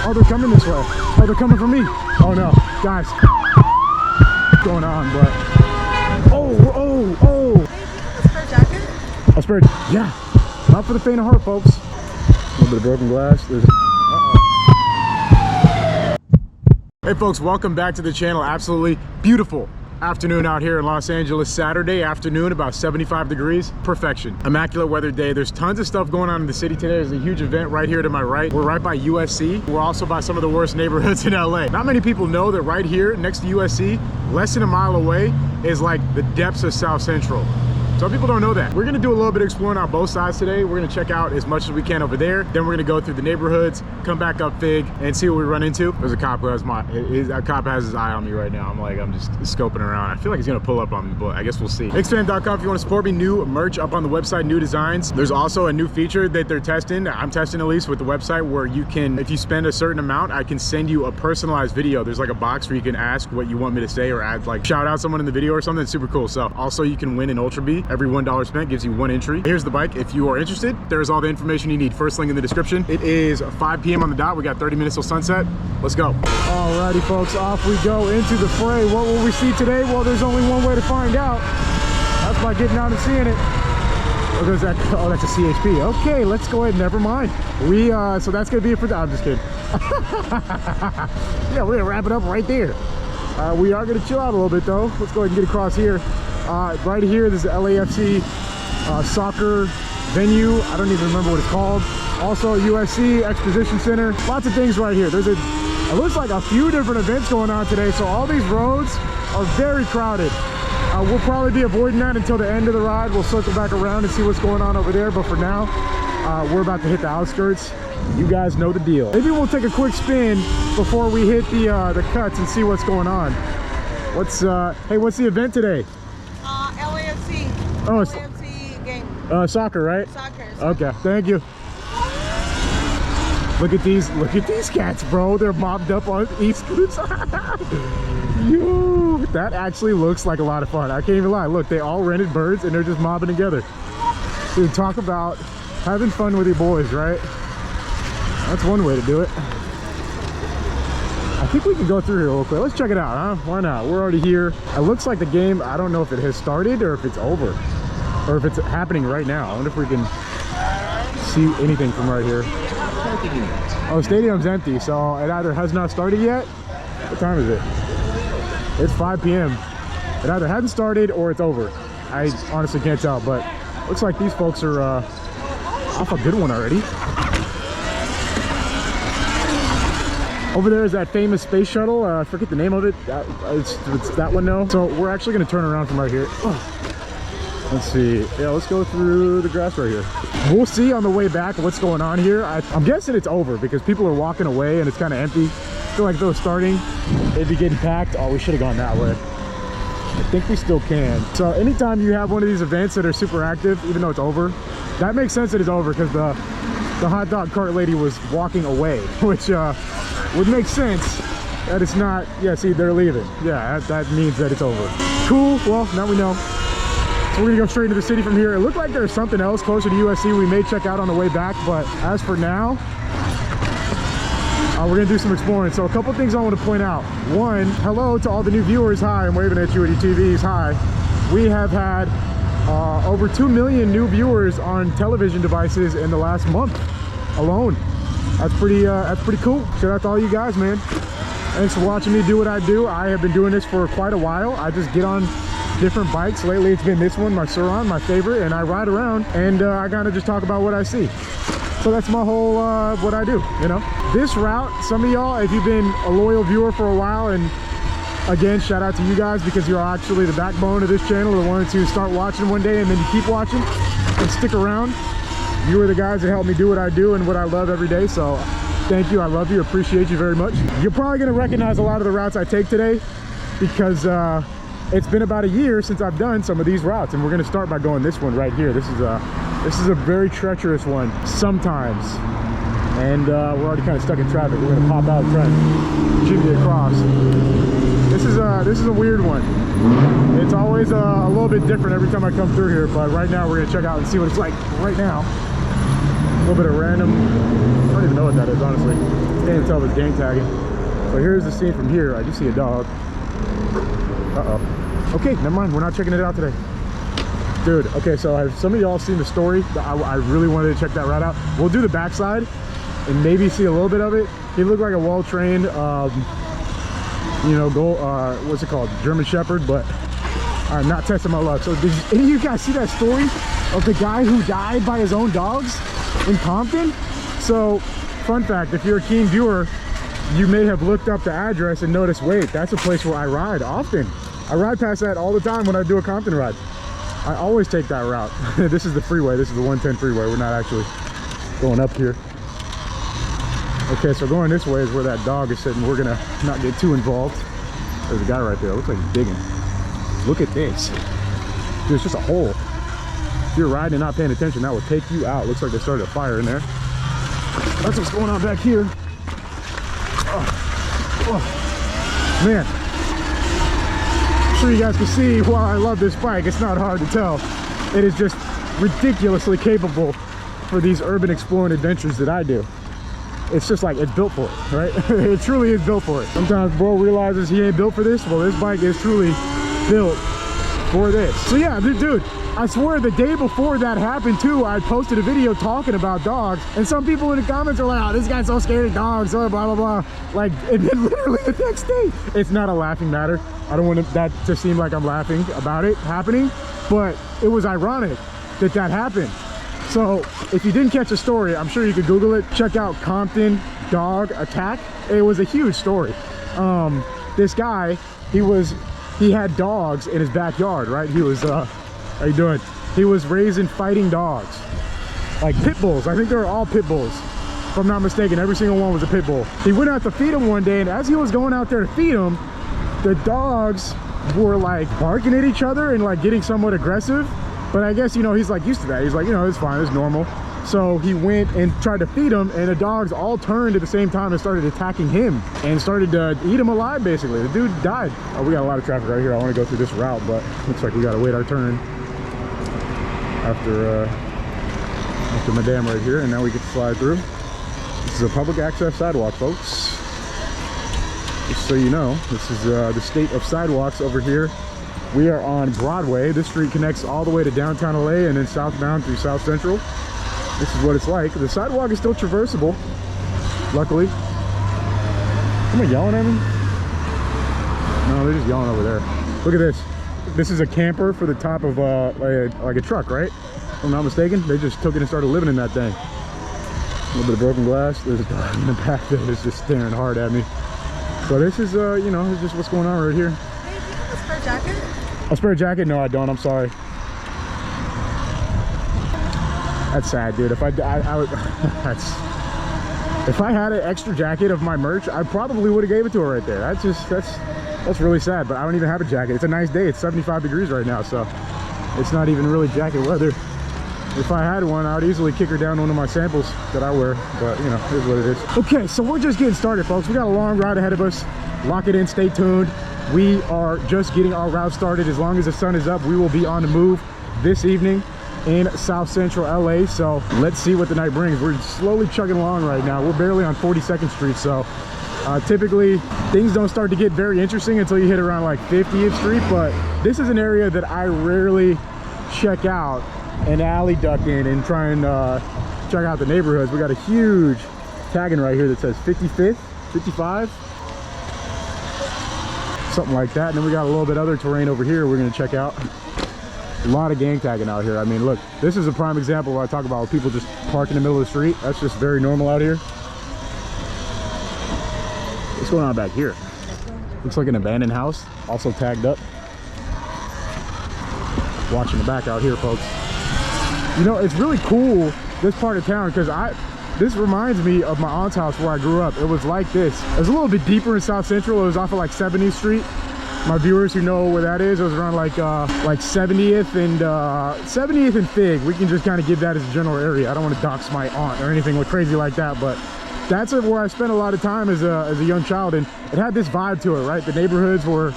Oh, they're coming this way. Oh, they're coming for me. Oh no, guys. What's going on, but oh. A spare jacket? A spare, yeah. Not for the faint of heart, folks. A little bit of broken glass. There's Hey folks, welcome back to the channel. Absolutely beautiful afternoon out here in Los Angeles. Saturday afternoon, about 75 degrees. Perfection. Immaculate weather day. There's tons of stuff going on in the city today. There's a huge event right here to my right. We're right by USC. We're also by some of the worst neighborhoods in LA. Not many people know that right here next to USC, less than a mile away, is like the depths of South Central. Some people don't know that. We're gonna do a little bit of exploring on both sides today. We're gonna check out as much as we can over there. Then we're gonna go through the neighborhoods, come back up Fig, and see what we run into. There's a cop who has a cop has his eye on me right now. I'm just scoping around. I feel like he's gonna pull up on me, but I guess we'll see. Hicksfam.com if you wanna support me. New merch up on the website, new designs. There's also a new feature that they're testing. I'm testing at least with the website where you can, if you spend a certain amount, I can send you a personalized video. There's like a box where you can ask what you want me to say or add, like shout out someone in the video or something. It's super cool. So also you can win an Ultra Bee. Every $1 spent gives you 1 entry. Here's the bike. If you are interested, there's all the information you need. First link in the description. It is 5 p.m. on the dot. We got 30 minutes till sunset. Let's go. Alrighty, folks, off we go into the fray. What will we see today? Well, there's only one way to find out. That's by getting out and seeing it. Oh, there's that. Oh, that's a CHP. Okay, let's go ahead. Never mind. So that's gonna be it for. I'm just kidding. Yeah, we're gonna wrap it up right there. We are gonna chill out a little bit though. Let's go ahead and get across here. Right here, this is LAFC soccer venue. I don't even remember what it's called. Also USC Exposition Center. Lots of things right here. It looks like a few different events going on today. So all these roads are very crowded. We'll probably be avoiding that until the end of the ride. We'll circle back around and see what's going on over there. But for now, we're about to hit the outskirts. You guys know the deal. Maybe we'll take a quick spin before we hit the cuts and see what's going on. Hey, what's the event today? LAFC. Oh, it's LAFC game. Soccer, right? Soccer. Okay, thank you. Look at these cats, bro. They're mobbed up on e-scooters. Yo, that actually looks like a lot of fun. I can't even lie. Look, they all rented birds and they're just mobbing together. Dude, talk about having fun with your boys, right? That's one way to do it. I think we can go through here real quick. Let's check it out, huh? Why not? We're already here. It looks like the game, I don't know if it has started or if it's over or if it's happening right now. I wonder if we can see anything from right here. Oh, stadium's empty, so it either has not started yet. What time is it? It's 5 p.m. It either hasn't started or it's over. I honestly can't tell, but looks like these folks are off a good one already. Over there is that famous space shuttle. I forget the name of it. It's that one though. So we're actually going to turn around from right here. Oh. Let's see. Yeah, let's go through the grass right here. We'll see on the way back what's going on here. I'm guessing it's over because people are walking away and it's kind of empty. I feel like if it was starting, it'd be getting packed. Oh, we should have gone that way. I think we still can. So anytime you have one of these events that are super active, even though it's over, that makes sense that it's over because the hot dog cart lady was walking away, which would make sense that it's not. Yeah, see, they're leaving. Yeah, that means that it's over. Cool. Well, now we know. So we're gonna go straight into the city from here. It looked like there's something else closer to USC we may check out on the way back, but as for now, we're gonna do some exploring. So a couple things I want to point out. One, hello to all the new viewers. Hi, I'm waving at you at your TVs. Hi. We have had over 2 million new viewers on television devices in the last month alone. That's pretty cool. Shout out to all you guys, man. Thanks for watching me do what I do. I have been doing this for quite a while. I just get on different bikes. Lately it's been this one, my Surron, my favorite, and I ride around and I kind of just talk about what I see. So that's my whole what I do, you know. This route, some of y'all, if you've been a loyal viewer for a while, and again, shout out to you guys because you're actually the backbone of this channel, the ones who start watching one day and then you keep watching and stick around. You are the guys that help me do what I do and what I love every day. So thank you. I love you. Appreciate you very much. You're probably going to recognize a lot of the routes I take today because it's been about a year since I've done some of these routes, and we're going to start by going this one right here. This is a very treacherous one sometimes, and we're already kind of stuck in traffic. We're going to pop out and try and jimmy across. This is a weird one. It's always a little bit different every time I come through here, but right now we're going to check out and see what it's like right now. little bit of random, I don't even know what that is, honestly. Can't even tell if it's gang tagging. So here's the scene from here. I do see a dog. Uh-oh. Okay, never mind. We're not checking it out today. Dude, okay, so have some of y'all seen the story? I really wanted to check that right out. We'll do the backside and maybe see a little bit of it. He looked like a well-trained, you know, what's it called? German Shepherd, but I'm not testing my luck. So did any of you guys see that story of the guy who died by his own dogs in Compton? So, fun fact, if you're a keen viewer, you may have looked up the address and noticed, wait, that's a place where I ride often. I ride past that all the time when I do a Compton ride. I always take that route. This is the freeway. This is the 110 freeway. We're not actually going up here. Okay, so going this way is where that dog is sitting. We're gonna not get too involved. There's a guy right there. Looks like he's digging. Look at this. Dude, it's just a hole. If you're riding and not paying attention, that would take you out. Looks like they started a fire in there. That's what's going on back here. Oh, man. I'm sure you guys can see why I love this bike. It's not hard to tell. It is just ridiculously capable for these urban exploring adventures that I do. It's just like, it's built for it, right? It truly is built for it. Sometimes bro realizes he ain't built for this. Well, this bike is truly built for this. So yeah, dude, I swear the day before that happened too, I posted a video talking about dogs, and some people in the comments are like, oh, this guy's so scared of dogs, blah, blah, blah. Like, and then literally the next day, it's not a laughing matter. I don't want that to seem like I'm laughing about it happening, but it was ironic that that happened. So if you didn't catch the story, I'm sure you could Google it. Check out Compton dog attack. It was a huge story. This guy, he had dogs in his backyard, right? He was, how you doing? He was raising fighting dogs, like pit bulls. I think they were all pit bulls, if I'm not mistaken. Every single one was a pit bull. He went out to feed them one day, and as he was going out there to feed them, the dogs were like barking at each other and like getting somewhat aggressive. But I guess, you know, he's like used to that. He's like, you know, it's fine, it's normal. So he went and tried to feed him, and the dogs all turned at the same time and started attacking him and started to eat him alive, basically. The dude died. Oh, we got a lot of traffic right here. I want to go through this route, but looks like we got to wait our turn after my dam right here, and now we get to slide through. This is a public access sidewalk, folks. Just so you know, this is the state of sidewalks over here. We are on Broadway. This street connects all the way to downtown LA and then southbound through South Central. This is what it's like. The sidewalk is still traversable, luckily. Someone yelling at me? No, they're just yelling over there. Look at this. This is a camper for the top of like a truck, right? If I'm not mistaken. They just took it and started living in that thing. A little bit of broken glass. There's a dog in the back that is just staring hard at me. So this is, you know, it's just what's going on right here. Hey, do you have a spare jacket? A spare jacket? No, I don't. I'm sorry. That's sad, dude. If I would, if I had an extra jacket of my merch, I probably would have gave it to her right there. That's really sad. But I don't even have a jacket. It's a nice day. It's 75 degrees right now, so it's not even really jacket weather. If I had one, I would easily kick her down one of my samples that I wear, but you know, it is what it is. Okay, so we're just getting started, folks. We got a long ride ahead of us. Lock it in, stay tuned. We are just getting our route started. As long as the sun is up, we will be on the move this evening in South Central LA. So let's see what the night brings. We're slowly chugging along right now. We're barely on 42nd Street, so typically things don't start to get very interesting until you hit around like 50th Street, but this is an area that I rarely check out and alley duck in and try and check out the neighborhoods. We got a huge tagging right here that says 55th, 55, something like that. And then we got a little bit other terrain over here we're going to check out. A lot of gang tagging out here. I mean, look, this is a prime example where I talk about people just park in the middle of the street. That's just very normal out here. What's going on back here? Looks like an abandoned house, also tagged up. Watching the back out here, folks. You know, it's really cool, this part of town, because this reminds me of my aunt's house where I grew up. It was like this. It was a little bit deeper in South Central. It was off of like 70th Street. My viewers who know where that is, it was around like 70th and Fig. We can just kind of give that as a general area. I don't want to dox my aunt or anything crazy like that, but that's where I spent a lot of time as a young child, and it had this vibe to it, right? The neighborhoods were,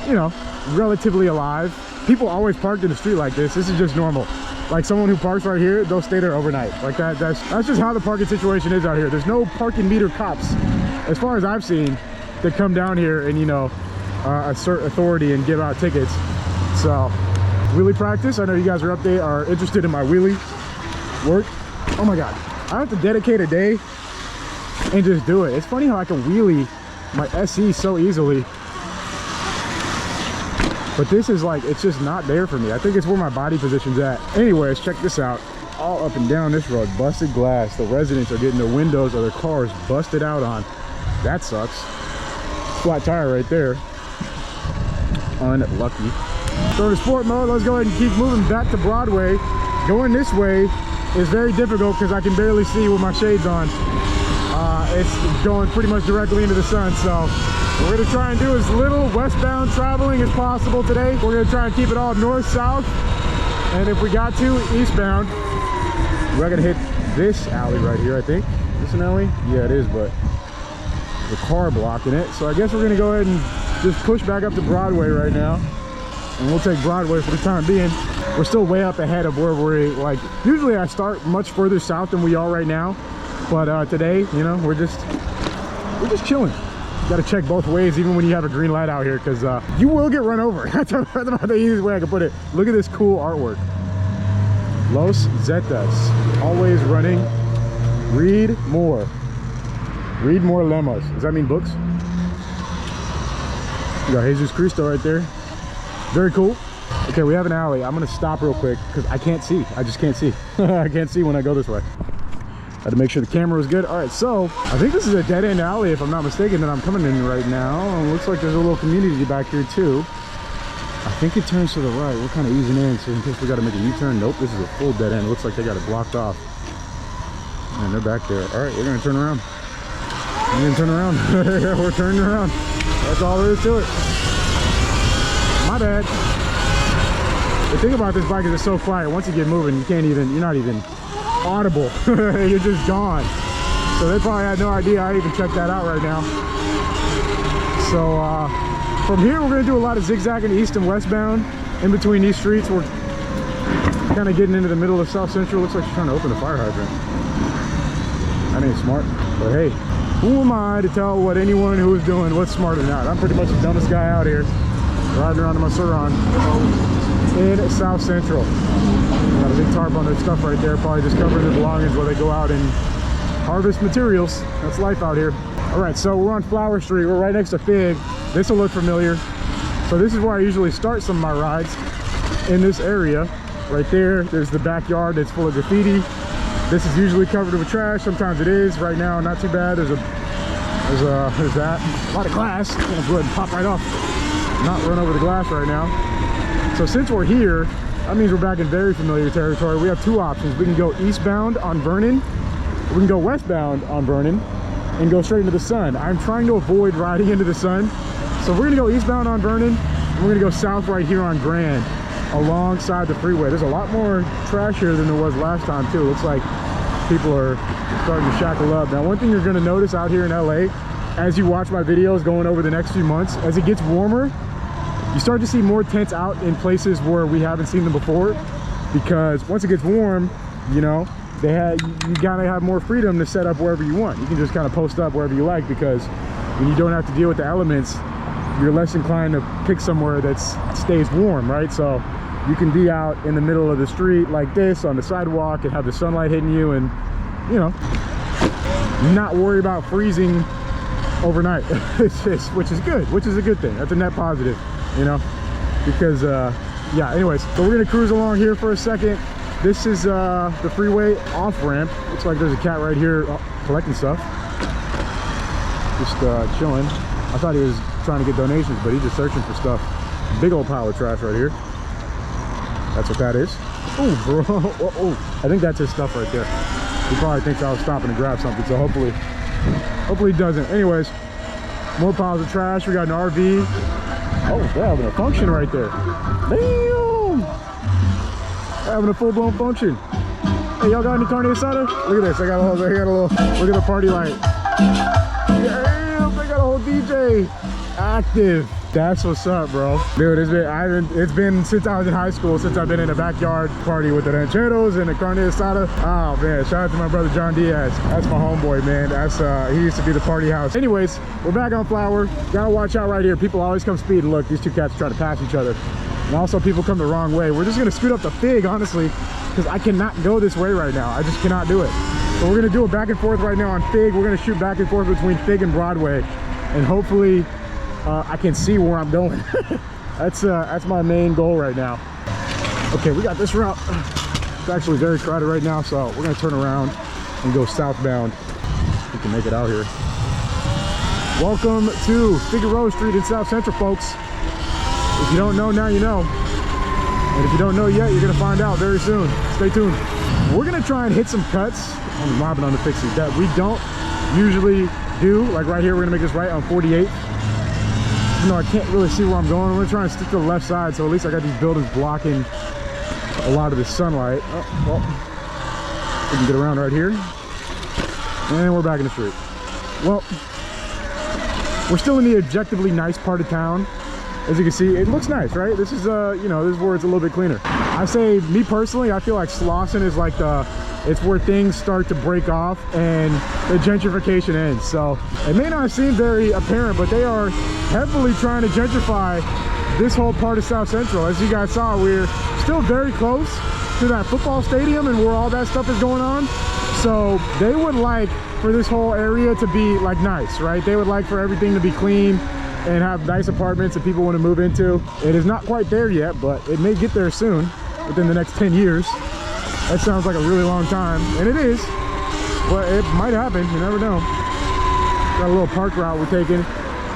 you know, relatively alive. People always parked in the street like this. This is just normal. like someone who parks right here, they'll stay there overnight. Like that's just how the parking situation is out here. There's no parking meter cops, as far as I've seen, that come down here and, you know, assert authority and give out tickets. So wheelie practice, I know you guys are interested in my wheelie work. Oh my God, I have to dedicate a day and just do it. It's funny how I can wheelie my SE so easily, but this is like, it's just not there for me. I think it's where my body position's at. Anyways, check this out. All up and down this road, busted glass. The residents are getting their windows of their cars busted out on. That sucks. Flat tire right there. Unlucky. So in sport mode, let's go ahead and keep moving back to Broadway. Going this way is very difficult because I can barely see with my shades on. It's going pretty much directly into the sun, so what we're gonna try and do as little westbound traveling as possible today. We're gonna try and keep it all north-south, and if we got to, eastbound. We're gonna hit this alley right here, I think. Is this an alley? Yeah, it is, but the car blocking it. So I guess we're gonna go ahead and just push back up to Broadway right now, and we'll take Broadway for the time being. We're still way up ahead of where we're, like, usually I start much further south than we are right now, but today, you know, we're just chilling. You gotta check both ways even when you have a green light out here, because you will get run over. That's about the easiest way I can put it. Look at this cool artwork. Los Zetas, always running. Read more. Read more lemos. Does that mean books? You got Jesus Cristo right there. Very cool. Okay, we have an alley. I'm gonna stop real quick because I can't see. I just can't see. I can't see when I go this way. Had to make sure the camera was good. All right, so I think this is a dead-end alley, if I'm not mistaken, that I'm coming in right now. It looks like there's a little community back here too. I think it turns to the right. We're kind of easing in, so in case we got to make a U-turn. Nope, this is a full dead end. It looks like they got it blocked off. And they're back there. All right, we're gonna turn around. We're gonna turn around. We're turning around. That's all there is to it. My bad. The thing about this bike is it's so quiet. Once you get moving, you're not even audible. You're just gone. So they probably had no idea I even checked that out right now. So from here we're gonna do a lot of zigzagging east and westbound in between these streets. We're kind of getting into the middle of South Central. Looks like she's trying to open the fire hydrant. That ain't smart, but hey, who am I to tell what anyone who is doing what's smart or not? I'm pretty much the dumbest guy out here, riding around in my Surron in South Central. Got a big tarp on their stuff right there, probably just covering their belongings while they go out and harvest materials. That's life out here. All right, so we're on Flower Street. We're right next to Fig. This will look familiar. So this is where I usually start some of my rides, in this area. Right there, there's the backyard that's full of graffiti. This is usually covered with trash. Sometimes it is. Right now, not too bad. There's that. A lot of glass. I'm gonna go ahead and pop right off. Not run over the glass right now. So since we're here, that means we're back in very familiar territory. We have two options. We can go eastbound on Vernon. We can go westbound on Vernon and go straight into the sun. I'm trying to avoid riding into the sun. So we're gonna go eastbound on Vernon, and we're gonna go south right here on Grand, alongside the freeway. There's a lot more trash here than there was last time too. Looks like people are starting to shackle up. Now, one thing you're gonna notice out here in LA, as you watch my videos going over the next few months, as it gets warmer, you start to see more tents out in places where we haven't seen them before, because once it gets warm, you know, you gotta have more freedom to set up wherever you want. You can just kind of post up wherever you like, because when you don't have to deal with the elements, you're less inclined to pick somewhere that stays warm, right? So you can be out in the middle of the street like this on the sidewalk and have the sunlight hitting you, and, you know, not worry about freezing overnight. which is good, which is a good thing. That's a net positive, you know, because yeah, anyways, so we're gonna cruise along here for a second. This is the freeway off ramp. Looks like there's a cat right here collecting stuff, just chilling. I thought he was trying to get donations, but he's just searching for stuff. Big old pile of trash right here. That's what that is. Oh, bro. Oh, I think that's his stuff right there. He probably thinks I was stopping to grab something, so hopefully he doesn't. Anyways, more piles of trash. We got an RV. Oh, they're having a function right there. Damn! They're having a full-blown function. Hey, y'all got any carne asada? Look at this. They got a little. Look at the party light. Damn! They got a whole DJ active. That's what's up, bro. Dude, it's been since I was in high school, since I've been in a backyard party with the rancheros and the carne asada. Oh man, shout out to my brother John Diaz. That's my homeboy, man. That's he used to be the party house. Anyways, we're back on Flower. Gotta watch out right here. People always come speeding. Look, these two cats are trying to pass each other. And also people come the wrong way. We're just gonna scoot up the Fig, honestly, because I cannot go this way right now. I just cannot do it. So we're gonna do a back and forth right now on Fig. We're gonna shoot back and forth between Fig and Broadway, and hopefully I can see where I'm going. That's my main goal right now. Okay, we got this route. It's actually very crowded right now, so we're gonna turn around and go southbound. We can make it out here. Welcome to Figueroa Street in South Central, folks. If you don't know, now you know. And if you don't know yet, you're gonna find out very soon. Stay tuned. We're gonna try and hit some cuts. I'm mobbing on the fixie that we don't usually do. Like right here, we're gonna make this right on 48. Even though I can't really see where I'm going, I'm gonna try and stick to the left side, so at least I got these buildings blocking a lot of the sunlight. Oh, well, we can get around right here. And we're back in the street. Well, we're still in the objectively nice part of town. As you can see, it looks nice, right? This is you know, this is where it's a little bit cleaner. I say, me personally, I feel like Slauson is like it's where things start to break off and the gentrification ends. So it may not seem very apparent, but they are heavily trying to gentrify this whole part of South Central. As you guys saw, we're still very close to that football stadium and where all that stuff is going on. So they would like for this whole area to be like nice, right? They would like for everything to be clean and have nice apartments that people want to move into. It is not quite there yet, but it may get there soon, within the next 10 years. That sounds like a really long time, and it is, but it might happen, you never know. Got a little park route we're taking.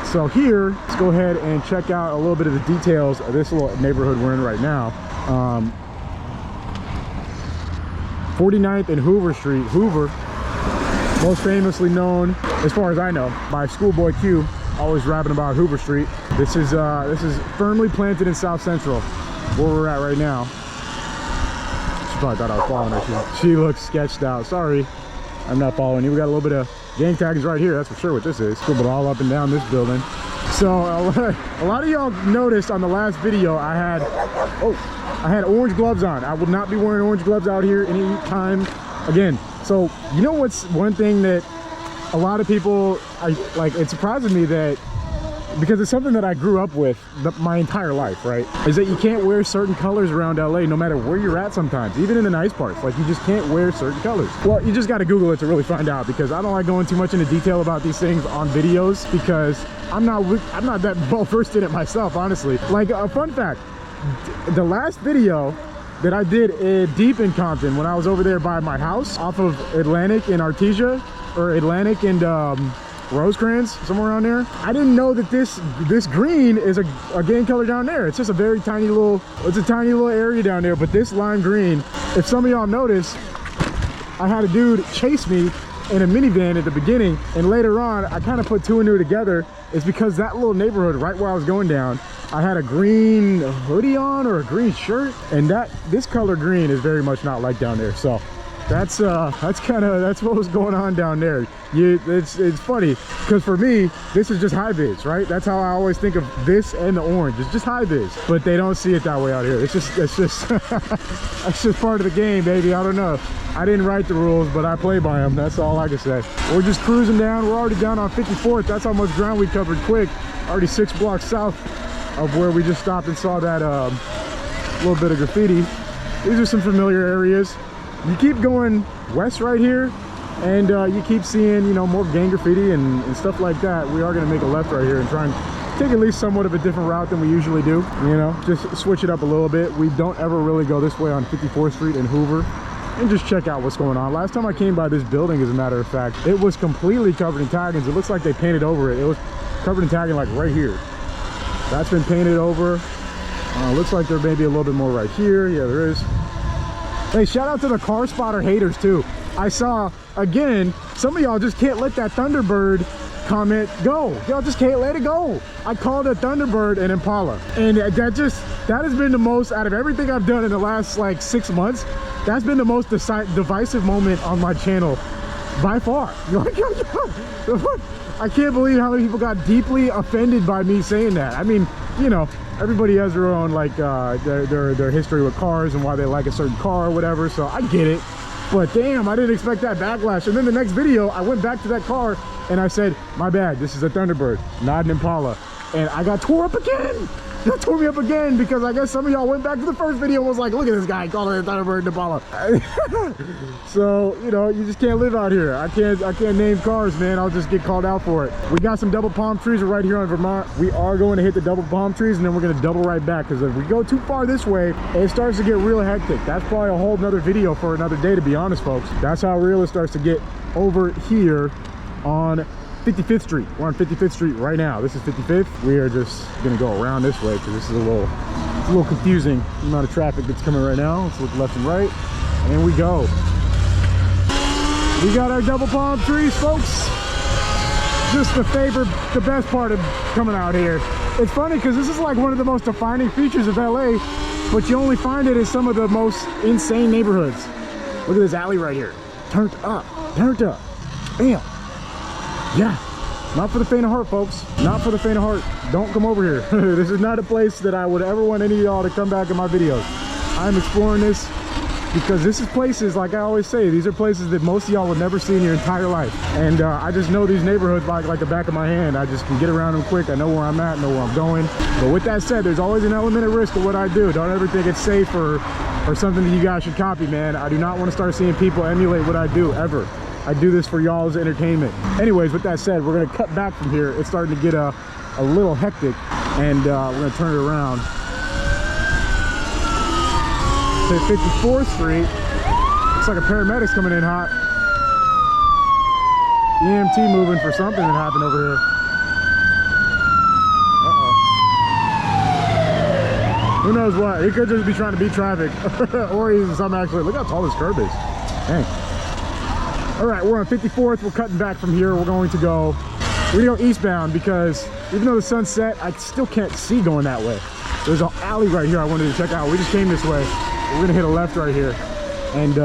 So here, let's go ahead and check out a little bit of the details of this little neighborhood we're in right now. 49th and Hoover Street. Hoover, most famously known, as far as I know, by Schoolboy Q, always rapping about Hoover Street. This is firmly planted in South Central, where we're at right now. She probably thought I was following her. She looks sketched out. Sorry, I'm not following you. We got a little bit of gang tags right here, that's for sure what this is. Scribbled all up and down this building. So a lot of y'all noticed on the last video I had orange gloves on. I will not be wearing orange gloves out here anytime again. So you know what's one thing that a lot of people, it surprises me that, because it's something that I grew up with my entire life, right? Is that you can't wear certain colors around LA no matter where you're at sometimes, even in the nice parts. Like, you just can't wear certain colors. Well, you just got to Google it to really find out, because I don't like going too much into detail about these things on videos, because I'm not that well versed in it myself, honestly. Like, a fun fact, the last video that I did deep in Compton, when I was over there by my house off of Atlantic and Artesia, or Atlantic and Rosecrans, somewhere around there. I didn't know that this green is a gang color down there. It's just a very tiny little, it's a tiny little area down there. But this lime green, if some of y'all notice, I had a dude chase me in a minivan at the beginning, and later on I kind of put two and two together. It's because that little neighborhood right where I was going down, I had a green hoodie on or a green shirt, and this color green is very much not like down there. So that's what was going on down there. It's funny, because for me, this is just high vis, right? That's how I always think of this and the orange. It's just high vis, but they don't see it that way out here. It's just that's just part of the game, baby. I don't know. I didn't write the rules, but I play by them. That's all I can say. We're just cruising down. We're already down on 54th. That's how much ground we covered quick. Already 6 blocks south of where we just stopped and saw that little bit of graffiti. These are some familiar areas. You keep going west right here, and you keep seeing, you know, more gang graffiti and stuff like that. We are going to make a left right here and try and take at least somewhat of a different route than we usually do, you know, just switch it up a little bit. We don't ever really go this way on 54th Street and Hoover and just check out what's going on. Last time I came by this building, as a matter of fact, it was completely covered in taggings. It looks like they painted over it. It was covered in tagging like right here. That's been painted over. Looks like there may be a little bit more right here. Yeah, there is. Hey, shout out to the car spotter haters too. I saw, again, some of y'all just can't let that Thunderbird comment go. Y'all just can't let it go. I called a Thunderbird an Impala, and that has been the most, out of everything I've done in the last like 6 months, that's been the most divisive moment on my channel by far. I can't believe how many people got deeply offended by me saying that. I mean, you know, everybody has their own, like, their history with cars and why they like a certain car or whatever, so I get it. But damn, I didn't expect that backlash. And then the next video, I went back to that car and I said, my bad, this is a Thunderbird, not an Impala. And I got tore up again. That tore me up again because I guess some of y'all went back to the first video and was like, look at this guy calling it a Thunderbird and Impala. So, you know, you just can't live out here. I can't name cars, man. I'll just get called out for it. We got some double palm trees right here on Vermont. We are going to hit the double palm trees and then we're going to double right back, because if we go too far this way, it starts to get real hectic. That's probably a whole nother video for another day, to be honest, folks. That's how real it starts to get over here on 55th Street. We're on 55th Street right now. This is 55th. We are just gonna go around this way because this is it's a little confusing, the amount of traffic that's coming right now. Let's look left and right, and we go. We got our double palm trees, folks. Just the best part of coming out here. It's funny because this is like one of the most defining features of LA, but you only find it in some of the most insane neighborhoods. Look at this alley right here. Turned up. Bam. Yeah, not for the faint of heart, folks. Not for the faint of heart. Don't come over here. This is not a place that I would ever want any of y'all to come back in my videos. I'm exploring this because this is places, like I always say, these are places that most of y'all would never see in your entire life. And I just know these neighborhoods like the back of my hand. I just can get around them quick. I know where I'm at, know where I'm going. But with that said, there's always an element of risk of what I do. Don't ever think it's safe or something that you guys should copy, man. I do not want to start seeing people emulate what I do, ever. I do this for y'all's entertainment. Anyways, with that said, we're gonna cut back from here. It's starting to get a little hectic, and we're gonna turn it around to 54th Street. Looks like a paramedic's coming in hot. EMT moving for something that happened over here. Uh-oh. Who knows what? He could just be trying to beat traffic. Or he's some actually, look how tall this curb is. Dang. All right, we're on 54th. We're cutting back from here. We're going to go eastbound because even though the sun's set, I still can't see going that way. There's an alley right here I wanted to check out. We just came this way. We're gonna hit a left right here and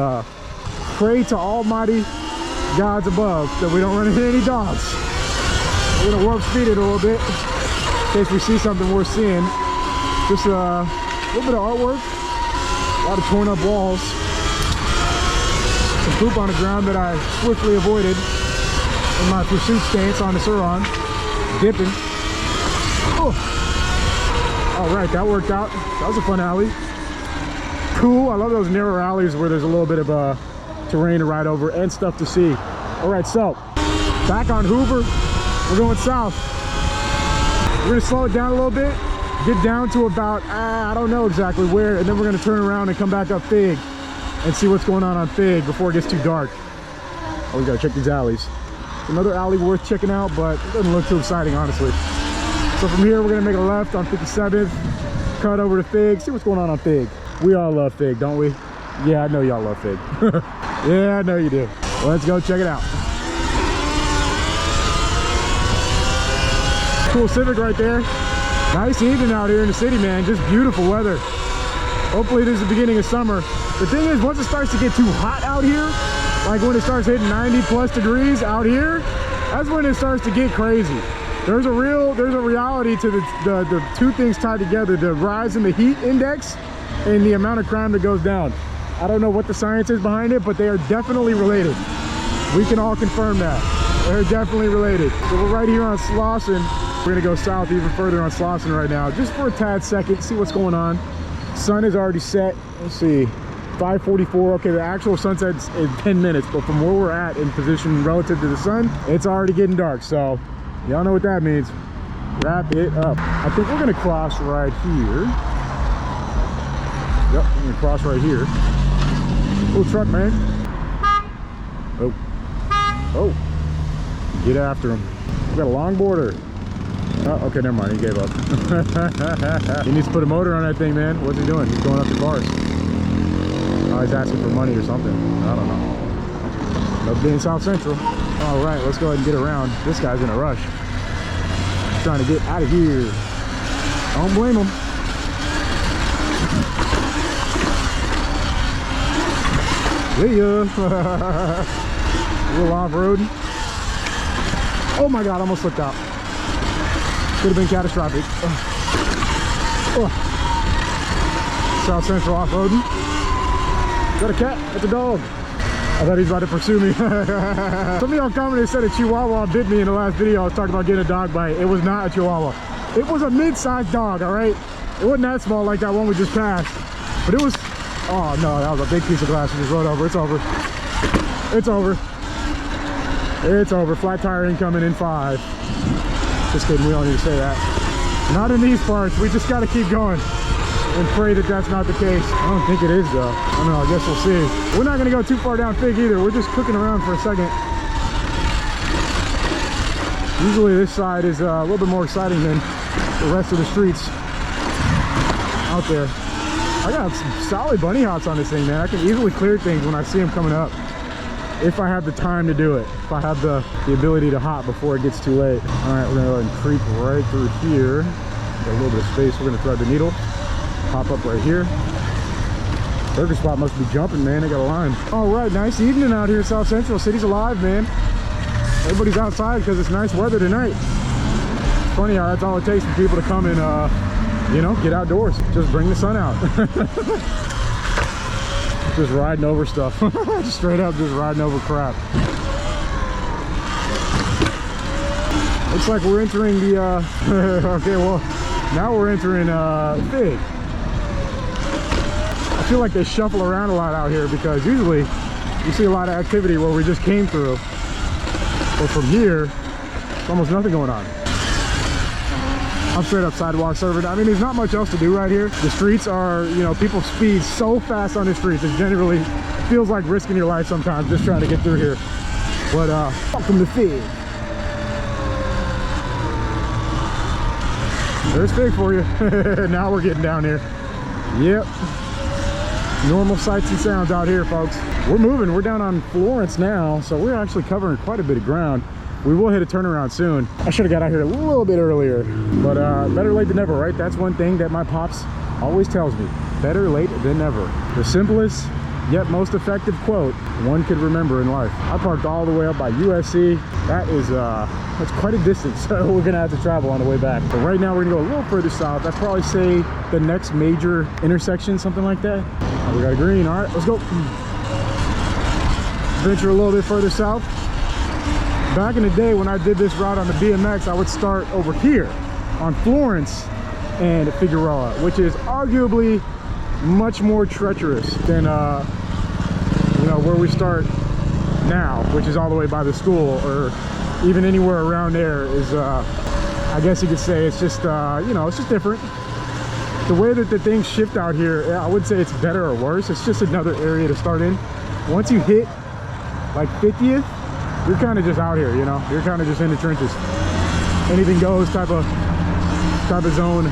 pray to almighty gods above that we don't run into any dogs. We're gonna warp speed it a little bit in case we see something worth seeing. Just a little bit of artwork, a lot of torn up walls. Some poop on the ground that I swiftly avoided in my pursuit stance on the Surron, dipping. Oh. All right, that worked out. That was a fun alley. Cool, I love those narrow alleys where there's a little bit of terrain to ride over and stuff to see. All right, so back on Hoover, we're going south. We're gonna slow it down a little bit, get down to about, I don't know exactly where, and then we're gonna turn around and come back up Fig and see what's going on Fig before it gets too dark. Oh, we gotta check these alleys. Another alley worth checking out, but it doesn't look too exciting, honestly. So from here, we're gonna make a left on 57th, cut over to Fig, see what's going on Fig. We all love Fig, don't we? Yeah, I know y'all love Fig. Yeah, I know you do. Well, let's go check it out. Cool Civic right there. Nice evening out here in the city, man. Just beautiful weather. Hopefully this is the beginning of summer. The thing is, once it starts to get too hot out here, like when it starts hitting 90+ degrees out here, that's when it starts to get crazy. There's a reality to the two things tied together, the rise in the heat index and the amount of crime that goes down. I don't know what the science is behind it, but they are definitely related. We can all confirm that. They're definitely related. So we're right here on Slauson. We're gonna go south even further on Slauson right now, just for a tad second, see what's going on. Sun is already set. Let's see, 5:44. Okay, the actual sunset's in 10 minutes, but from where we're at in position relative to the sun, it's already getting dark. So y'all know what that means. Wrap it up. I think we're gonna cross right here. Yep, we're gonna cross right here. Little truck, man. Oh. Oh. Get after him. We got a long border. Oh, okay, never mind. He gave up. He needs to put a motor on that thing, man. What's he doing? He's going up the cars. Oh, he's asking for money or something. I don't know. Love being South Central. All right, let's go ahead and get around. This guy's in a rush. He's trying to get out of here. Don't blame him. See ya. A little off-roading. Oh my God, almost slipped out. Could have been catastrophic. South Central off-roading. Is that a cat? That's a dog. I thought he was about to pursue me. Some of y'all commented said a Chihuahua bit me in the last video. I was talking about getting a dog bite. It was not a Chihuahua. It was a mid-sized dog, all right? It wasn't that small like that one we just passed. But it was, oh no, that was a big piece of glass we just rode over. It's over. It's over. It's over. Flat tire incoming in 5. Just kidding, we don't need to say that. Not in these parts. We just got to keep going and pray that that's not the case. I don't think it is though. I don't know, I guess we'll see. We're not gonna go too far down Fig either. We're just cooking around for a second. Usually this side is a little bit more exciting than the rest of the streets out there. I got some solid bunny hops on this thing, man. I can easily clear things when I see them coming up. If I have the time to do it. If I have the ability to hop before it gets too late. All right, we're gonna go ahead and creep right through here. Got a little bit of space. We're gonna thread the needle. Pop up right here. Burger spot must be jumping, man. They got a line. All right, nice evening out here in South Central. City's alive, man. Everybody's outside because it's nice weather tonight. It's funny how that's all it takes for people to come and, you know, get outdoors. Just bring the sun out. Just riding over stuff. Just straight up just riding over crap. Looks like we're entering the, okay, well, now we're entering Fig. I feel like they shuffle around a lot out here because usually you see a lot of activity where we just came through. But from here, there's almost nothing going on. I'm straight up sidewalk surfing. I mean, there's not much else to do right here. The streets are, you know, people speed so fast on the streets. It generally feels like risking your life sometimes just trying to get through here. But welcome to Fig. There's Fig for you. Now we're getting down here. Yep. Normal sights and sounds out here, folks. We're moving. We're down on Florence now, so we're actually covering quite a bit of ground. We will hit a turnaround soon. I should have got out here a little bit earlier, but better late than never, right? That's one thing that my pops always tells me. Better late than never. The simplest yet most effective quote one could remember in life. I parked all the way up by USC. That is that's quite a distance, so we're gonna have to travel on the way back. But right now we're gonna go a little further south. I'd probably say the next major intersection, something like that. We got a green. All right, let's go. Venture a little bit further south. Back in the day when I did this route on the BMX, I would start over here on Florence and Figueroa, which is arguably much more treacherous than you know, where we start now, which is all the way by the school, or even anywhere around there is I guess you could say it's just you know, it's just different. The way that the things shift out here, I wouldn't say it's better or worse. It's just another area to start in. Once you hit like 50th, you're kind of just out here, you know. You're kind of just in the trenches. Anything goes type of zone.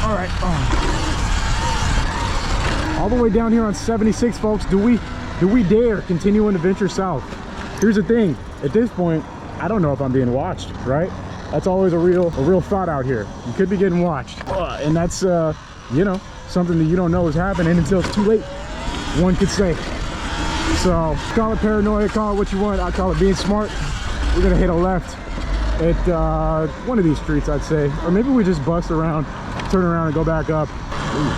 All right. All the way down here on 76, folks. Do we dare continue on the venture south? Here's the thing. At this point, I don't know if I'm being watched, right? That's always a real thought out here. You could be getting watched, and that's you know, something that you don't know is happening until it's too late, one could say. So call it paranoia, call it what you want. I call it being smart. We're gonna hit a left at one of these streets, I'd say, or maybe we just bust around, turn around and go back up. Ooh.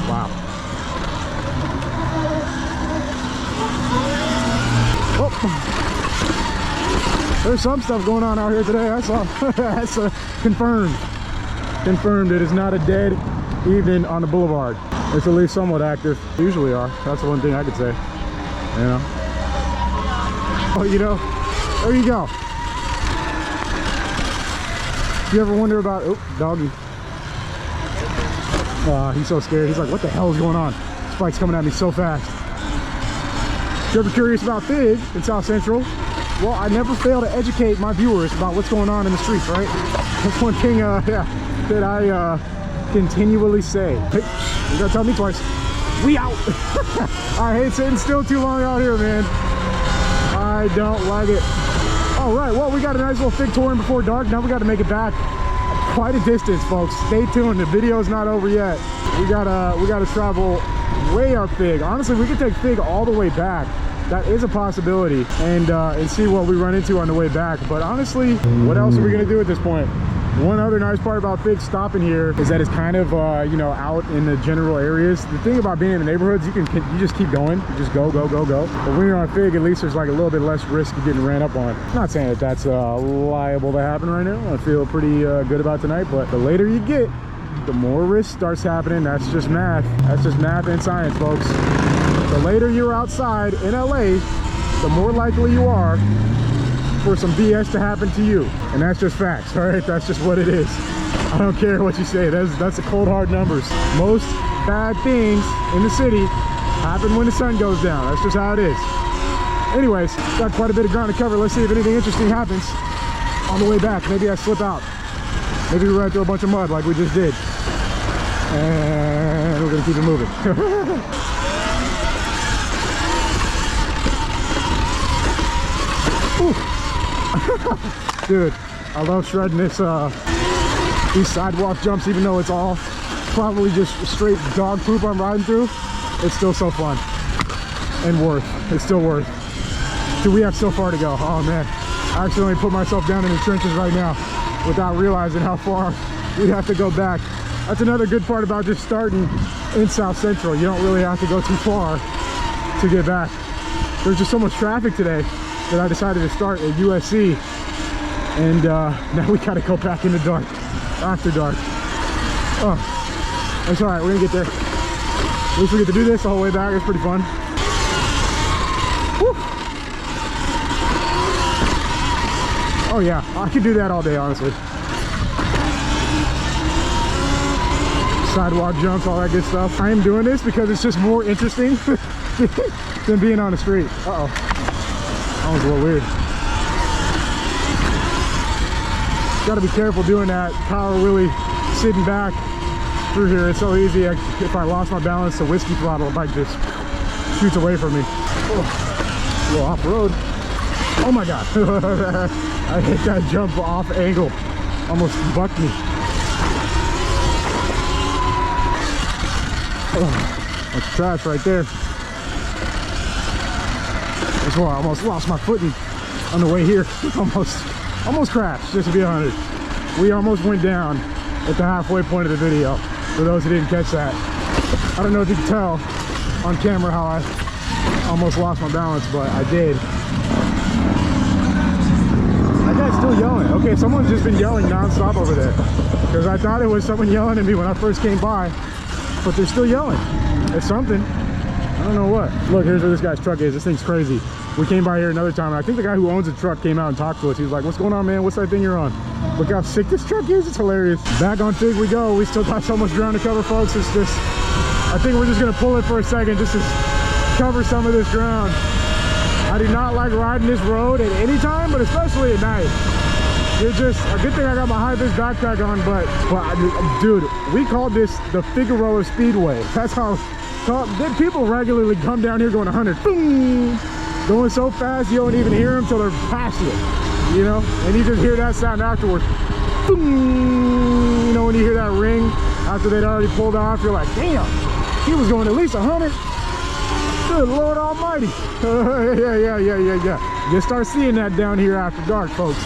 Wow. Oh. There's some stuff going on out here today. I saw. That's confirmed. Confirmed. It is not a dead evening on the boulevard. It's at least somewhat active. Usually are. That's the one thing I could say. You know. Oh, you know. There you go. You ever wonder about? Oh, doggy. He's so scared. He's like, "What the hell is going on? This bike's coming at me so fast." If you're ever curious about Fig in South Central, well, I never fail to educate my viewers about what's going on in the streets, right? That's one thing yeah, that I continually say. Hey, you gotta tell me twice. We out. I hate sitting still too long out here, man. I don't like it. All right, well, we got a nice little Fig tour in before dark. Now we got to make it back. I quite a distance, folks. Stay tuned, the video's not over yet. We gotta travel way up Fig. Honestly, we could take Fig all the way back. That is a possibility, and see what we run into on the way back. But honestly, what else are we gonna do at this point? One other nice part about Fig stopping here is that it's kind of you know, out in the general areas. The thing about being in the neighborhoods, you just keep going. You just go. But when you're on Fig, at least there's like a little bit less risk of getting ran up on. I'm not saying that that's liable to happen right now. I feel pretty good about tonight, but the later you get, the more risk starts happening. That's just math. That's just math and science, folks. The later you're outside in LA, the more likely you are for some BS to happen to you. And that's just facts, all right? That's just what it is. I don't care what you say. That's the cold hard numbers. Most bad things in the city happen when the sun goes down. That's just how it is. Anyways, got quite a bit of ground to cover. Let's see if anything interesting happens on the way back. Maybe I slip out. Maybe we run through a bunch of mud like we just did. And we're gonna keep it moving. Dude, I love shredding this these sidewalk jumps, even though it's all probably just straight dog poop I'm riding through. It's still so fun and worth. It's still worth. Dude, we have so far to go. Oh man, I accidentally put myself down in the trenches right now without realizing how far we'd have to go back. That's another good part about just starting in South Central. You don't really have to go too far to get back. There's just so much traffic today that I decided to start at USC, and now we gotta go back in the dark, after dark. Oh, that's all right, we're gonna get there. At least we get to do this the whole way back. It's pretty fun. Woo. Oh yeah, I could do that all day, honestly. Sidewalk jumps, all that good stuff. I am doing this because it's just more interesting than being on the street. Uh-oh. That was a little weird. Got to be careful doing that. Power really sitting back through here. It's so easy. If I lost my balance, the whiskey throttle might just shoots away from me. Oh, a little off road. Oh my God. I hit that jump off angle. Almost bucked me. Oh, that's trash right there. That's why I almost lost my footing on the way here. Almost crashed, just to be honest. We almost went down at the halfway point of the video, for those who didn't catch that. I don't know if you can tell on camera how I almost lost my balance, but I did. That guy's still yelling. Okay, someone's just been yelling non-stop over there, because I thought it was someone yelling at me when I first came by, but they're still yelling. It's something. I don't know what. Look, here's where this guy's truck is. This thing's crazy. We came by here another time, and I think the guy who owns the truck came out and talked to us. He was like, what's going on, man? What's that thing you're on? Look how sick this truck is. It's hilarious. Back on Fig we go. We still got so much ground to cover, folks. It's just, I think we're just going to pull it for a second just to cover some of this ground. I do not like riding this road at any time, but especially at night. It's just a good thing I got my high-vis backpack on, but dude, we called this the Figueroa Speedway. That's how people regularly come down here going 100. Boom! Going so fast you don't even hear them till they're past you, you know? And you just hear that sound afterwards. Boom! You know, when you hear that ring after they'd already pulled off, you're like, damn, he was going at least 100. Good Lord Almighty. Yeah. You start seeing that down here after dark, folks.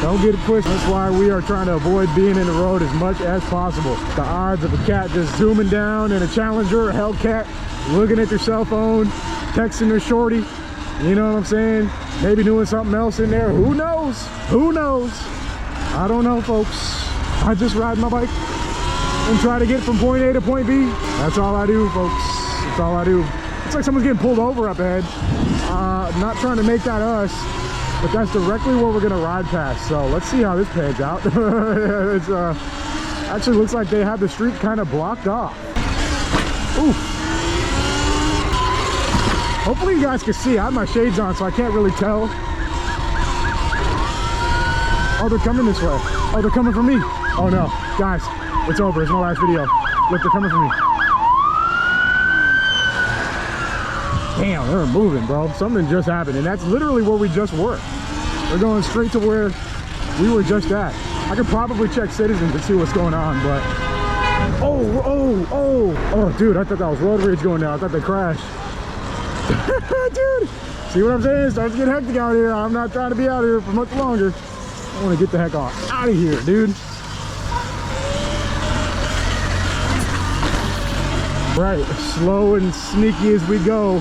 Don't get it twisted. That's why we are trying to avoid being in the road as much as possible. The odds of a cat just zooming down in a Challenger or Hellcat, looking at their cell phone, texting their shorty, you know what I'm saying? Maybe doing something else in there. Who knows? Who knows? I don't know, folks. I just ride my bike and try to get from point A to point B. That's all I do, folks. That's all I do. It's like someone's getting pulled over up ahead. Not trying to make that us, but that's directly where we're gonna ride past. So let's see how this pans out. It's actually looks like they have the street kind of blocked off. Ooh. Hopefully you guys can see. I have my shades on, so I can't really tell. Oh, they're coming this way. Oh, they're coming for me. Oh no, guys, it's over. It's my last video. Look, they're coming for me. Damn, they're moving, bro. Something just happened, and that's literally where we just were. We're going straight to where we were just at. I could probably check citizens and see what's going on, but oh, dude, I thought that was road rage going down. I thought they crashed. Dude, see what I'm saying? It starts to get hectic out here. I'm not trying to be out here for much longer. I want to get the heck out of here, dude. Right, slow and sneaky as we go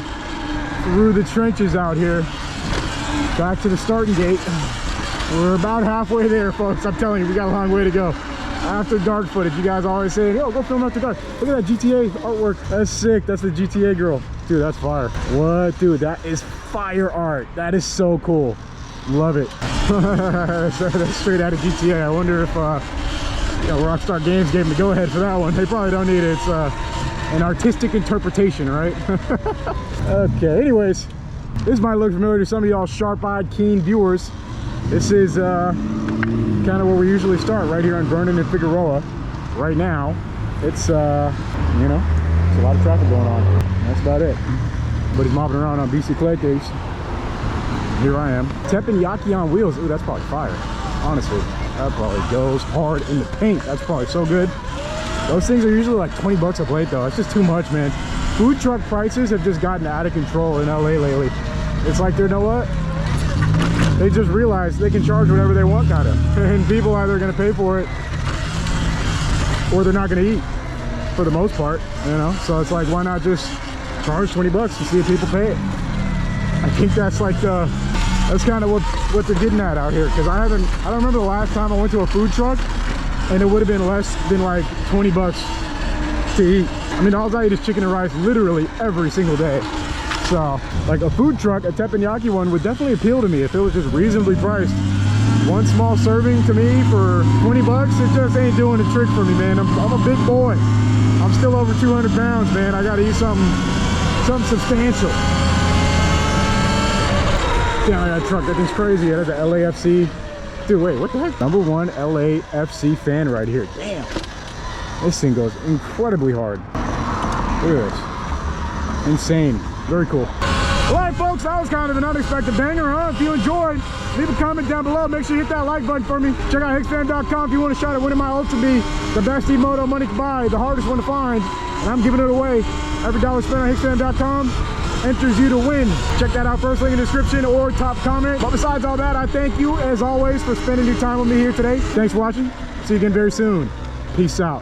through the trenches out here. Back to the starting gate. We're about halfway there, folks. I'm telling you, we got a long way to go. After dark footage, you guys always say, yo, go film after dark. Look at that GTA artwork. That's sick. That's the GTA girl. Dude, that's fire. What? Dude, that is fire art. That is so cool. Love it. That's straight out of GTA. I wonder if Rockstar Games gave them the go-ahead for that one. They probably don't need it. It's an artistic interpretation, right? Okay, anyways, this might look familiar to some of y'all sharp-eyed, keen viewers. This is kind of where we usually start, right here on Vernon and Figueroa. Right now, it's you know, it's a lot of traffic going on. That's about it. But he's mopping around on BC Clay case. Here I am. Teppanyaki on wheels. Ooh, that's probably fire. Honestly, that probably goes hard in the paint. That's probably so good. Those things are usually like 20 bucks a plate though. It's just too much, man. Food truck prices have just gotten out of control in LA lately. It's like, you know what? They just realized they can charge whatever they want, kind of. And people are either going to pay for it or they're not going to eat for the most part, you know? So it's like, why not just charge 20 bucks and see if people pay it? I think that's like that's kind of what they're getting at out here. Because I don't remember the last time I went to a food truck and it would have been less than like 20 bucks to eat. I mean, all I eat is chicken and rice literally every single day. So, like a food truck, a teppanyaki one would definitely appeal to me if it was just reasonably priced. One small serving to me for 20 bucks, it just ain't doing the trick for me, man. I'm a big boy. I'm still over 200 pounds, man. I gotta eat something substantial. Damn, I got a truck. That thing's crazy. It has a LAFC. Dude, wait, what the heck? #1 LAFC fan right here. Damn. This thing goes incredibly hard. Look at this. Insane. Very cool. All right, folks, that was kind of an unexpected banger, huh? If you enjoyed, leave a comment down below. Make sure you hit that like button for me. Check out hicksfan.com if you want a shot at winning my Ultra B, the best emoto money can buy, the hardest one to find, and I'm giving it away. Every dollar spent on hicksfan.com enters you to win. Check that out, first link in the description or top comment. But besides all that, I thank you, as always, for spending your time with me here today. Thanks for watching. See you again very soon. Peace out.